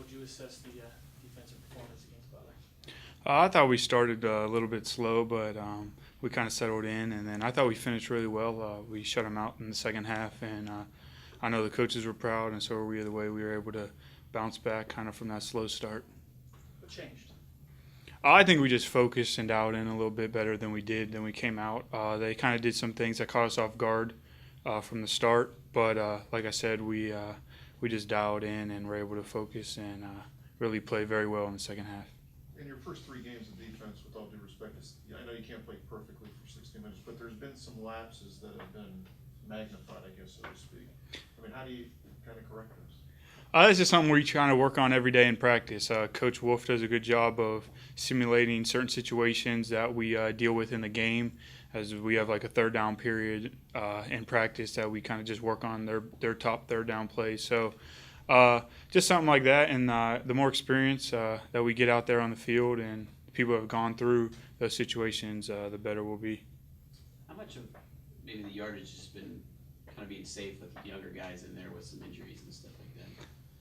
would you assess the defensive performance against Butler? I thought we started a little bit slow, but we kind of settled in, and then I thought we finished really well. We shut them out in the second half, and I know the coaches were proud, and so were we, the way we were able to bounce back kind of from that slow start. What changed? I think we just focused and dialed in a little bit better than we came out. They kind of did some things that caught us off guard from the start, but like I said, we just dialed in and were able to focus and really play very well in the second half. In your first 3 games of defense, with all due respect, I know you can't play perfectly for 60 minutes, but there's been some lapses that have been magnified, I guess, so to speak. I mean, how do you kind of correct those? This is something we're trying to work on every day in practice. Coach Wolf does a good job of simulating certain situations that we deal with in the game, as we have like a third down period in practice that we kind of just work on their top third down plays. So just something like that, and the more experience that we get out there on the field and people have gone through those situations, the better we'll be. How much of maybe the yardage has been kind of being safe with younger guys in there with some injuries and stuff like that?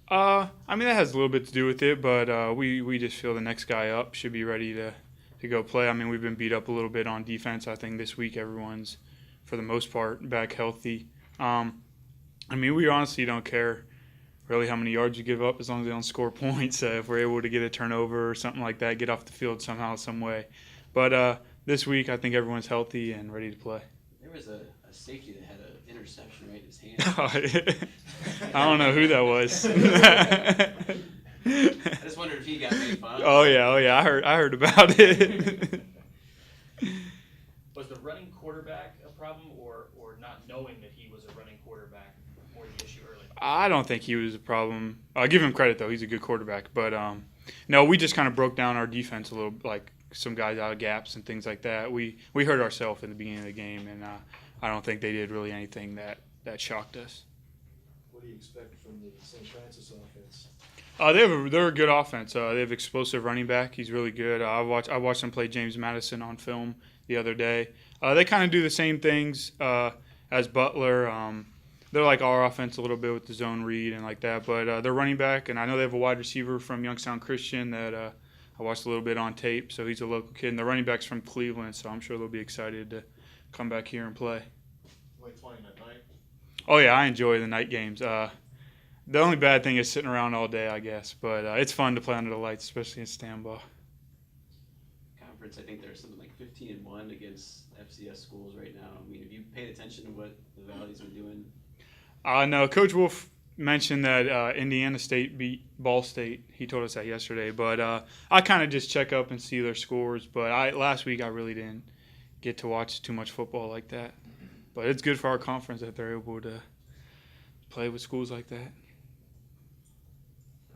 I mean, that has a little bit to do with it, but we just feel the next guy up should be ready to go play. I mean, we've been beat up a little bit on defense. I think this week everyone's, for the most part, back healthy. I mean, we honestly don't care really how many yards you give up as long as they don't score points. If we're able to get a turnover or something like that, get off the field somehow, some way. But this week, I think everyone's healthy and ready to play. There was a safety that had an interception right in his hand. I don't know who that was. I just wondered if he got made fun of. Oh yeah, I heard about it. Was the running quarterback a problem, or not knowing that he was a running quarterback more the issue early? I don't think he was a problem. I give him credit though; he's a good quarterback. But no, we just kind of broke down our defense a little, like some guys out of gaps and things like that. We hurt ourselves in the beginning of the game, and I don't think they did really anything that shocked us. What do you expect from the St. Francis offense? They're a good offense. They have explosive running back. He's really good. I watched them play James Madison on film the other day. They kind of do the same things as Butler. They're like our offense a little bit with the zone read and like that. But they're running back, and I know they have a wide receiver from Youngstown Christian that I watched a little bit on tape. So he's a local kid, and the running back's from Cleveland. So I'm sure they'll be excited to come back here and play. Like playing at night? Oh yeah, I enjoy the night games. The only bad thing is sitting around all day, I guess. But it's fun to play under the lights, especially in stand-ball. Conference, I think there's something like 15-1 against FCS schools right now. I mean, have you paid attention to what the Valley's been doing? No, Coach Wolf mentioned that Indiana State beat Ball State. He told us that yesterday. But I kind of just check up and see their scores. But last week I really didn't get to watch too much football like that. But it's good for our conference that they're able to play with schools like that.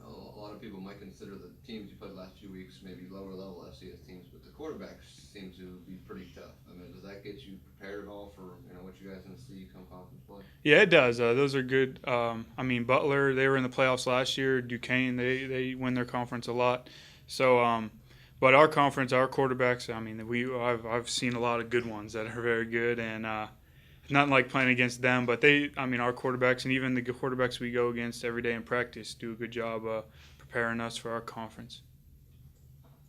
A lot of people might consider the teams you played the last few weeks maybe lower level FCS teams, but the quarterbacks seem to be pretty tough. I mean, does that get you prepared at all for what you guys going to see come conference play? Yeah, it does. Those are good. I mean, Butler, they were in the playoffs last year. Duquesne, they win their conference a lot. So, but our conference, our quarterbacks, I mean, I've seen a lot of good ones that are very good, and nothing like playing against them. But our quarterbacks and even the quarterbacks we go against every day in practice do a good job preparing us for our conference.